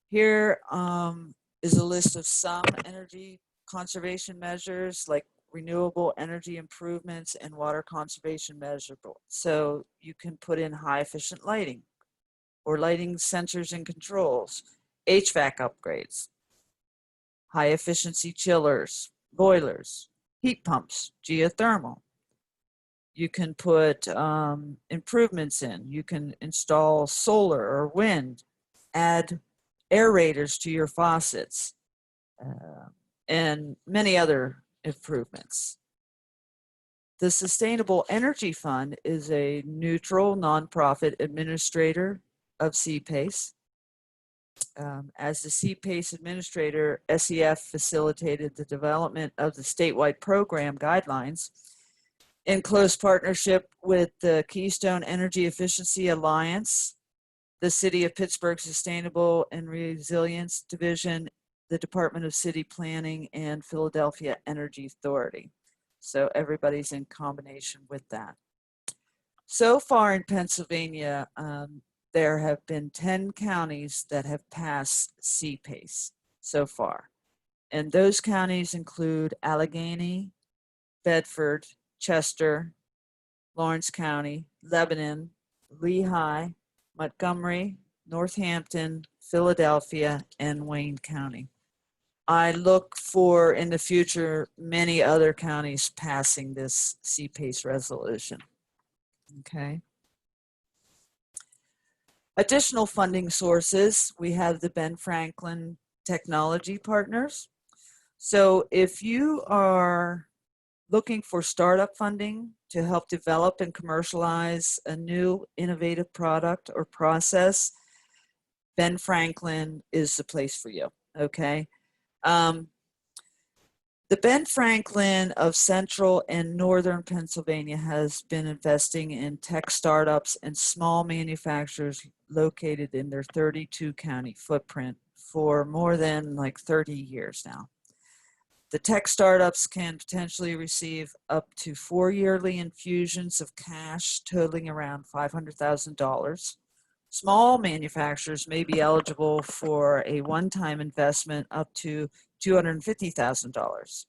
Here is a list of some energy conservation measures like renewable energy improvements and water conservation measurable. So you can put in high efficient lighting or lighting sensors and controls, HVAC upgrades, high efficiency chillers, boilers, heat pumps, geothermal. You can put improvements in. You can install solar or wind, add aerators to your faucets, and many other improvements. The Sustainable Energy Fund is a neutral nonprofit administrator of CPACE. As the CPACE administrator, SEF facilitated the development of the statewide program guidelines in close partnership with the Keystone Energy Efficiency Alliance, the City of Pittsburgh Sustainable and Resilience Division, the Department of City Planning, and Philadelphia Energy Authority. So everybody's in combination with that. So far in Pennsylvania, there have been 10 counties that have passed CPACE so far. And those counties include Allegheny, Bedford, Chester, Lawrence County, Lebanon, Lehigh, Montgomery, Northampton, Philadelphia, and Wayne County. I look for, in the future, many other counties passing this CPACE resolution. Okay. Additional funding sources, we have the Ben Franklin Technology Partners. So if you are looking for startup funding to help develop and commercialize a new innovative product or process, Ben Franklin is the place for you, okay? The Ben Franklin of Central and Northern Pennsylvania has been investing in tech startups and small manufacturers located in their 32 county footprint for more than like 30 years now. The tech startups can potentially receive up to 4 yearly infusions of cash totaling around $500,000. Small manufacturers may be eligible for a one-time investment up to $250,000.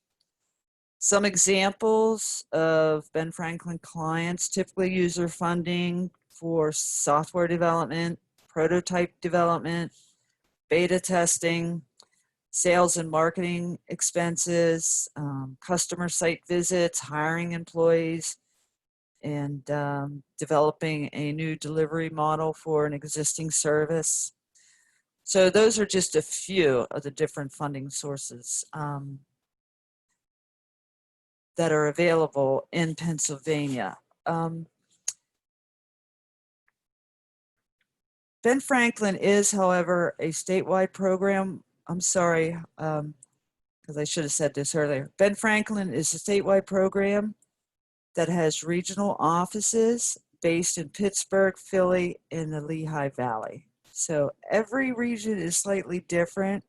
Some examples of Ben Franklin clients typically use their funding for software development, prototype development, beta testing, sales and marketing expenses, customer site visits, hiring employees, and developing a new delivery model for an existing service. So those are just a few of the different funding sources that are available in Pennsylvania. Ben Franklin is, however, a statewide program. I'm sorry, because I should have said this earlier. Ben Franklin is a statewide program that has regional offices based in Pittsburgh, Philly, and the Lehigh Valley. So every region is slightly different.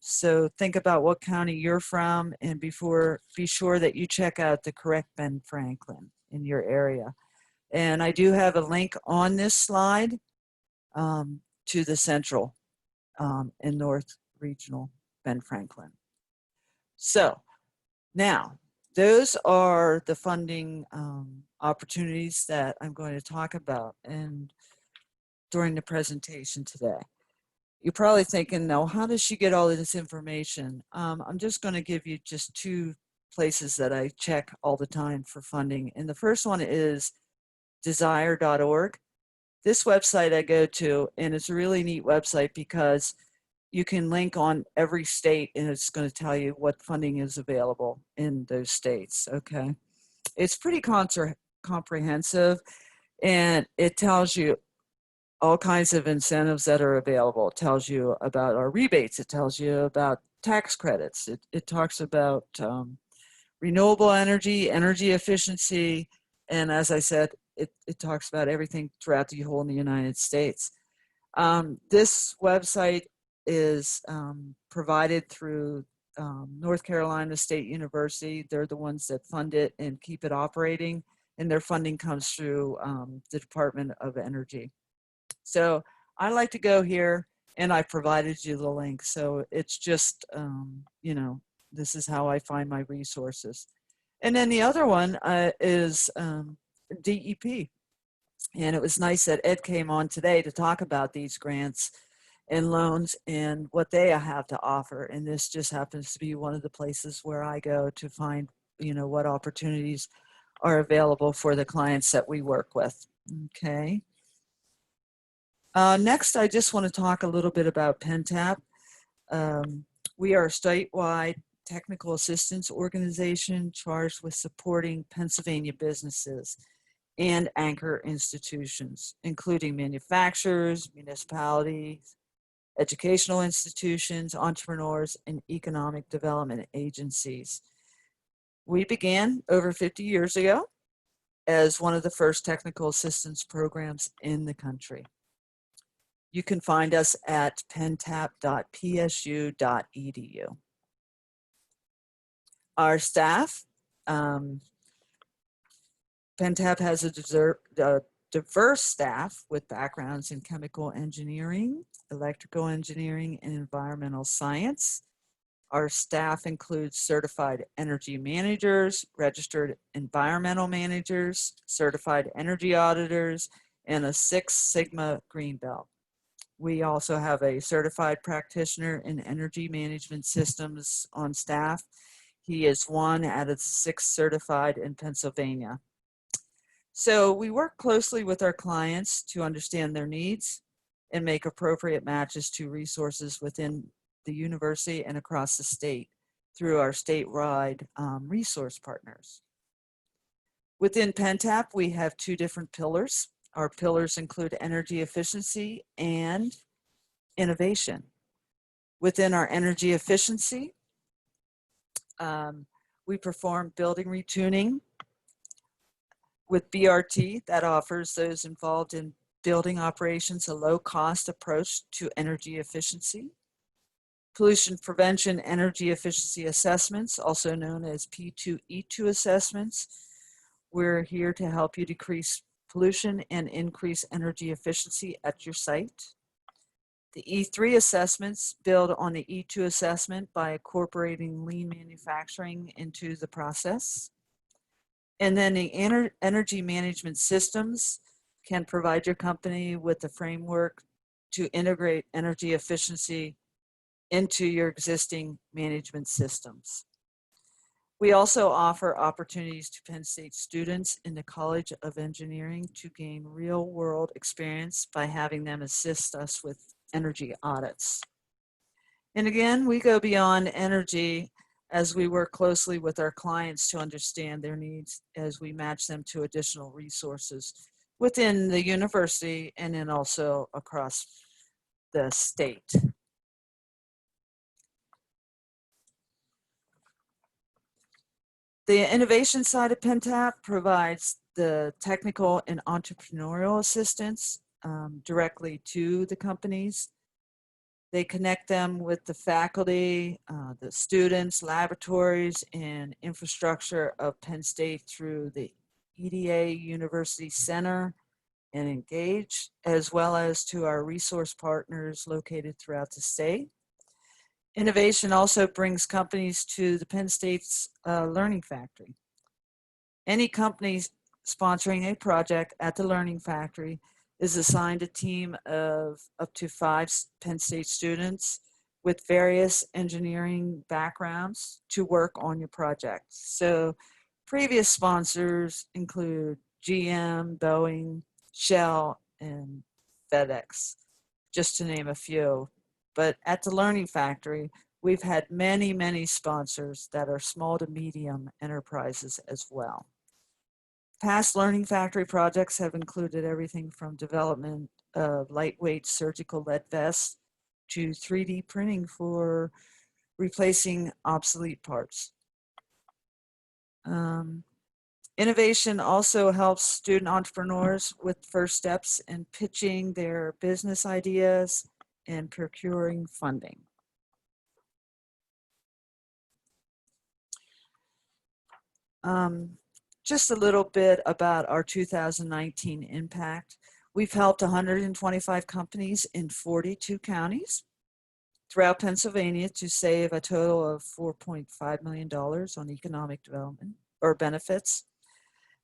So think about what county you're from, and be sure that you check out the correct Ben Franklin in your area. And I do have a link on this slide to the Central and North Regional Ben Franklin. So now, those are the funding opportunities that I'm going to talk about during the presentation today. You're probably thinking, now, how does she get all of this information? I'm just going to give you just two places that I check all the time for funding. And the first one is desire.org. This website I go to, and it's a really neat website because you can link on every state and it's going to tell you what funding is available in those states, okay? It's pretty comprehensive, and it tells you all kinds of incentives that are available. It tells you about our rebates. It tells you about tax credits. It talks about renewable energy, energy efficiency, and as I said, it talks about everything throughout the whole in the United States. This website is provided through North Carolina State University. They're the ones that fund it and keep it operating, and their funding comes through the Department of Energy. So I like to go here, and I provided you the link. So it's just, you know, this is how I find my resources. And then the other one is DEP. And it was nice that Ed came on today to talk about these grants and loans and what they have to offer. And this just happens to be one of the places where I go to find, you know, what opportunities are available for the clients that we work with. Okay. Next, I just want to talk a little bit about PennTAP. We are a statewide technical assistance organization charged with supporting Pennsylvania businesses and anchor institutions, including manufacturers, municipalities, educational institutions, entrepreneurs, and economic development agencies. We began over 50 years ago as one of the first technical assistance programs in the country. You can find us at pentap.psu.edu. Our staff, PennTAP has a diverse staff with backgrounds in chemical engineering, electrical engineering, and environmental science. Our staff includes certified energy managers, registered environmental managers, certified energy auditors, and a 6 Sigma Green Belt. We also have a certified practitioner in energy management systems on staff. He is 1 out of 6 certified in Pennsylvania. So we work closely with our clients to understand their needs and make appropriate matches to resources within the university and across the state through our statewide resource partners. Within PennTAP, we have 2 different pillars. Our pillars include energy efficiency and innovation. Within our energy efficiency, we perform building retuning with BRT that offers those involved in building operations a low-cost approach to energy efficiency. Pollution prevention energy efficiency assessments, also known as P2E2 assessments. We're here to help you decrease pollution and increase energy efficiency at your site. The E3 assessments build on the E2 assessment by incorporating lean manufacturing into the process. And then the energy management systems can provide your company with the framework to integrate energy efficiency into your existing management systems. We also offer opportunities to Penn State students in the College of Engineering to gain real-world experience by having them assist us with energy audits. And again, we go beyond energy as we work closely with our clients to understand their needs as we match them to additional resources within the university and then also across the state. The innovation side of PennTAP provides the technical and entrepreneurial assistance directly to the companies. They connect them with the faculty, the students, laboratories, and infrastructure of Penn State through the EDA University Center and Engage, as well as to our resource partners located throughout the state. Innovation also brings companies to the Penn State's Learning Factory. Any company sponsoring a project at the Learning Factory is assigned a team of up to 5 Penn State students with various engineering backgrounds to work on your project. So previous sponsors include GM, Boeing, Shell, and FedEx, just to name a few. But at the Learning Factory, we've had many, many sponsors that are small to medium enterprises as well. Past Learning Factory projects have included everything from development of lightweight surgical lead vests to 3D printing for replacing obsolete parts. Innovation also helps student entrepreneurs with first steps in pitching their business ideas and procuring funding. Just a little bit about our 2019 impact. We've helped 125 companies in 42 counties throughout Pennsylvania to save a total of $4.5 million on economic development or benefits.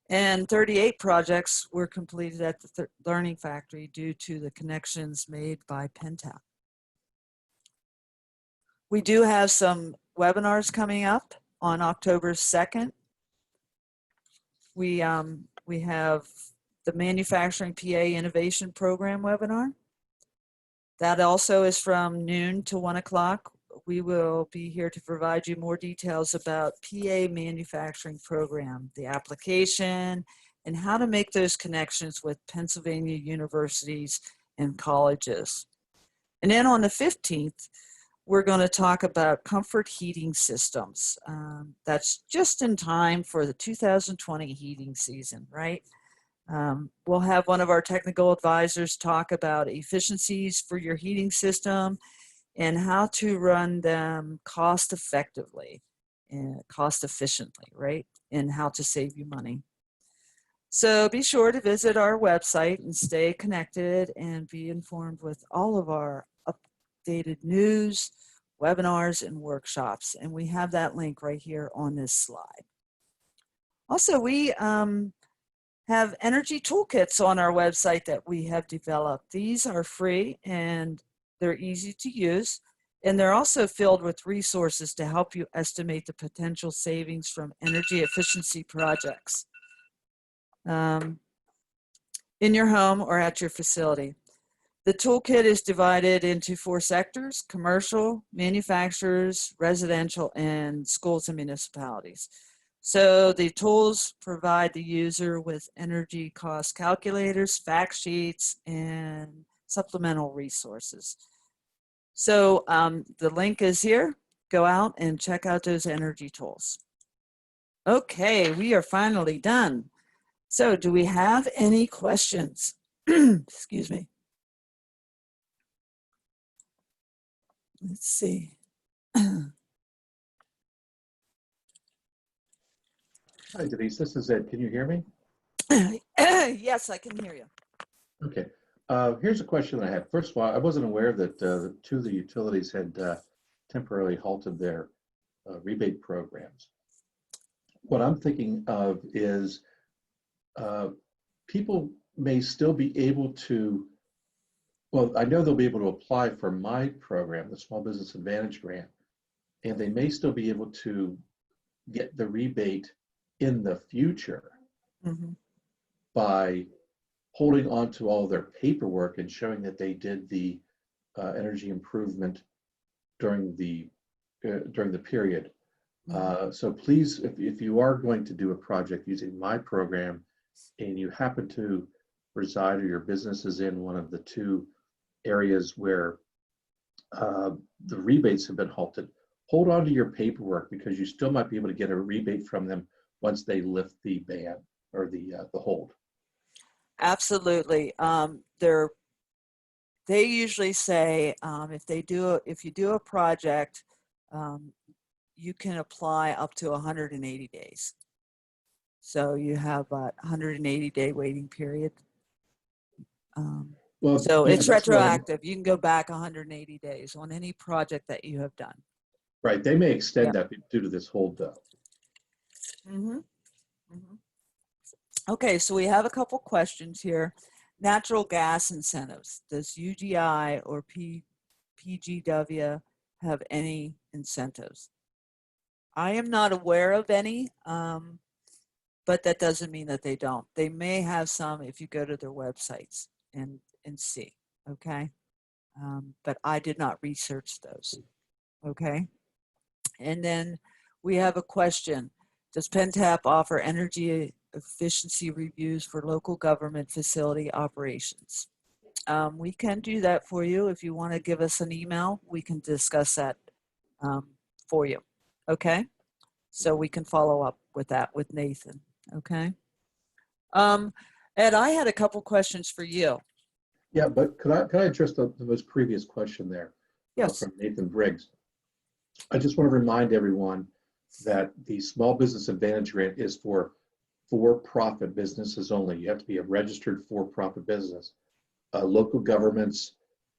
And 38 projects were completed at the Learning Factory due to the connections made by PennTAP. We do have some webinars coming up on October 2nd. We have the Manufacturing PA Innovation Program webinar. That also is from noon to 1 o'clock. We will be here to provide you more details about PA Manufacturing Program, the application, and how to make those connections with Pennsylvania universities and colleges. And then on the 15th, we're going to talk about comfort heating systems. That's just in time for the 2020 heating season, right? We'll have one of our technical advisors talk about efficiencies for your heating system and how to run them cost effectively and cost efficiently, right? And how to save you money. So be sure to visit our website and stay connected and be informed with all of our updated news, webinars, and workshops. And we have that link right here on this slide. Also, we have energy toolkits on our website that we have developed. These are free and they're easy to use. And they're also filled with resources to help you estimate the potential savings from energy efficiency projects in your home or at your facility. The toolkit is divided into 4 sectors: commercial, manufacturers, residential, and schools and municipalities. So the tools provide the user with energy cost calculators, fact sheets, and supplemental resources. So the link is here. Go out and check out those energy tools. Okay, we are finally done. So do we have any questions? Excuse me. Let's see. Hi, Denise. This is Ed. Can you hear me? Yes, I can hear you. Okay. Here's a question I have. First of all, I wasn't aware that 2 of the utilities had temporarily halted their rebate programs. What I'm thinking of is people may still be able to, well, I know they'll be able to apply for my program, the Small Business Advantage Grant, and they may still be able to get the rebate in the future by holding on to all their paperwork and showing that they did the energy improvement during the period. So please, if you are going to do a project using my program and you happen to reside or your business is in one of the 2 areas where the rebates have been halted, hold on to your paperwork, because you still might be able to get a rebate from them once they lift the ban or the hold. Absolutely. They usually say if you do a project, you can apply up to 180 days. So you have a 180-day waiting period. Well, so yeah, it's retroactive. You can go back 180 days on any project that you have done. Right. They may extend that due to this hold, though. Okay, so we have a couple questions here. Natural gas incentives. Does UGI or PGW have any incentives? I am not aware of any, but that doesn't mean that they don't. They may have some if you go to their websites and see, okay? But I did not research those, okay? And then we have a question. Does PennTAP offer energy efficiency reviews for local government facility operations? We can do that for you. If you want to give us an email, we can discuss that for you, okay? So we can follow up with that with Nathan, okay? Ed, I had a couple questions for you. Yeah, but could I address the most previous question there? Yes. From Nathan Briggs. I just want to remind everyone that the Small Business Advantage Grant is for for-profit businesses only. You have to be a registered for-profit business. Local governments,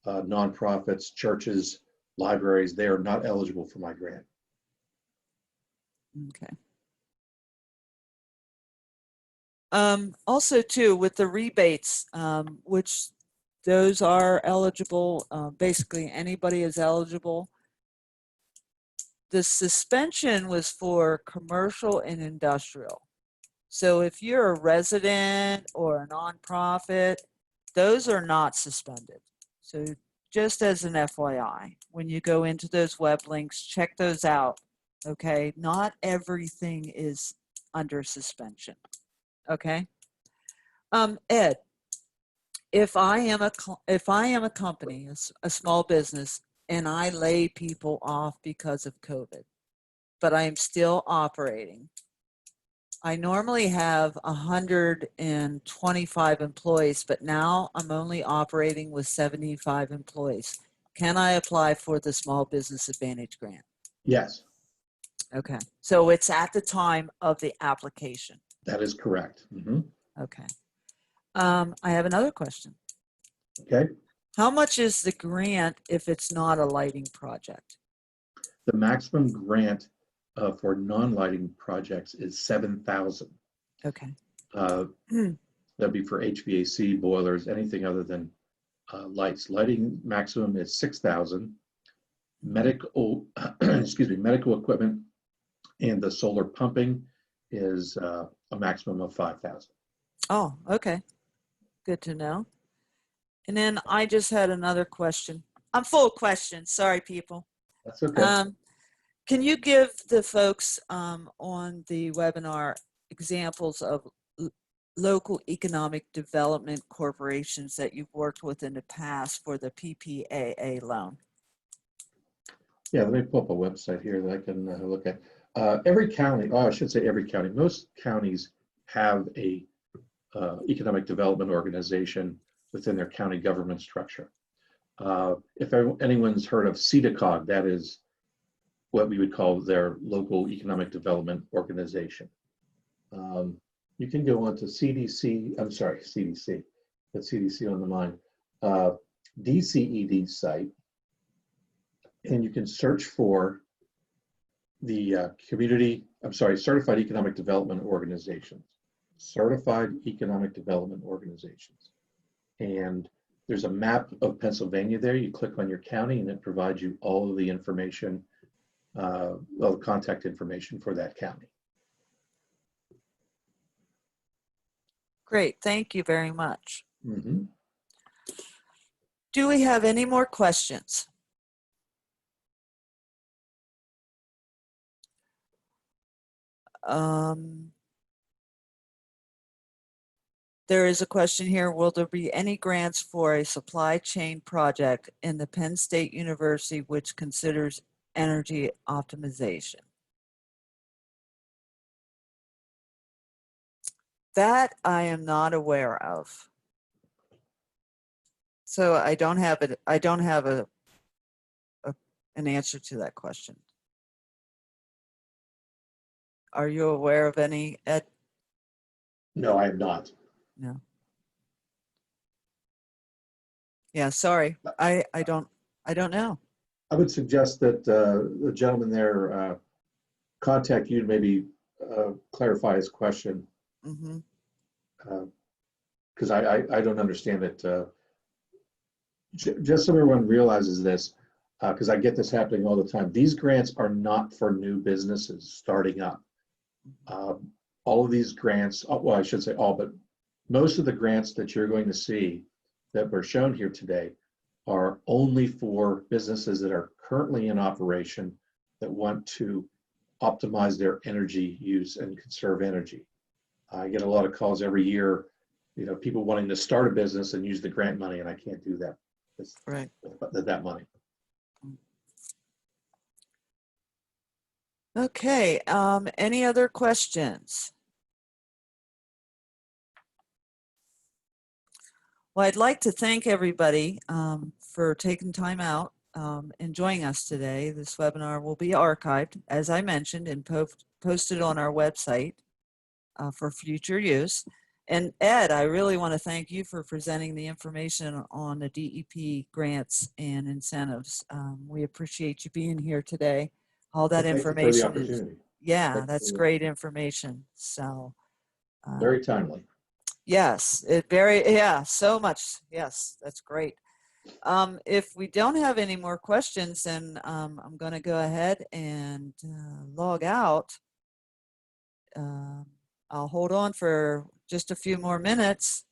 nonprofits, churches, libraries, they are not eligible for my grant. Okay. Also, too, with the rebates, which those are eligible, basically anybody is eligible. The suspension was for commercial and industrial. So if you're a resident or a nonprofit, those are not suspended. So just as an FYI, when you go into those web links, check those out, okay? Not everything is under suspension, okay? Ed, if I am a company, a small business, and I lay people off because of COVID, but I am still operating, I normally have 125 employees, but now I'm only operating with 75 employees. Can I apply for the Small Business Advantage Grant? Yes. Okay, so it's at the time of the application. That is correct. Okay. I have another question. Okay. How much is the grant if it's not a lighting project? The maximum grant for non-lighting projects is $7,000. Okay. That'd be for HVAC, boilers, anything other than lights. Lighting maximum is 6,000. Medical, excuse me, medical equipment and the solar pumping is a maximum of 5,000. Oh, okay. Good to know. And then I just had another question. I'm full of questions. Sorry, people. That's okay. Can you give the folks on the webinar examples of local economic development corporations that you've worked with in the past for the PPAA loan? Yeah, let me pull up a website here that I can look at. Every county, oh, I should say every county, most counties have a economic development organization within their county government structure. If anyone's heard of CEDACOG, that is what we would call their local economic development organization. You can go on to CDC, I'm sorry, CDC, that's CDC on the mind, DCED site, and you can search for the Certified Economic Development Organizations. Certified Economic Development Organizations. And there's a map of Pennsylvania there. You click on your county and it provides you all of the information, all the contact information for that county. Great, thank you very much. Mm-hmm. Do we have any more questions? There is a question here. Will there be any grants for a supply chain project in the Penn State University which considers energy optimization? That I am not aware of. So I don't have it. I don't have an answer to that question. Are you aware of any, Ed? No, I am not. No. Yeah, sorry. I don't know. I would suggest that the gentleman there contact you to maybe clarify his question. Mm-hmm. Because I don't understand it. Just so everyone realizes this, because I get this happening all the time. These grants are not for new businesses starting up. All of these grants, well, I should say all, but most of the grants that you're going to see that were shown here today are only for businesses that are currently in operation that want to optimize their energy use and conserve energy. I get a lot of calls every year, you know, people wanting to start a business and use the grant money, and I can't do that. It's Right. that money. Okay. Any other questions? Well, I'd like to thank everybody for taking time out and joining us today. This webinar will be archived, as I mentioned, and posted on our website for future use. And Ed, I really want to thank you for presenting the information on the DEP grants and incentives. We appreciate you being here today. All that information is, yeah, that's great information. So very timely. Yes, so much. Yes, that's great. If we don't have any more questions, then I'm going to go ahead and log out. I'll hold on for just a few more minutes,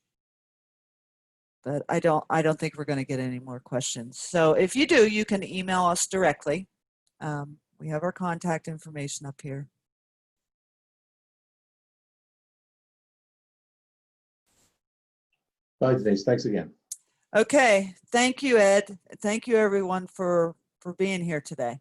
but I don't think we're going to get any more questions. So if you do, you can email us directly. We have our contact information up here. Bye, Denise. Thanks again. Okay. Thank you, Ed. Thank you, everyone, for being here today.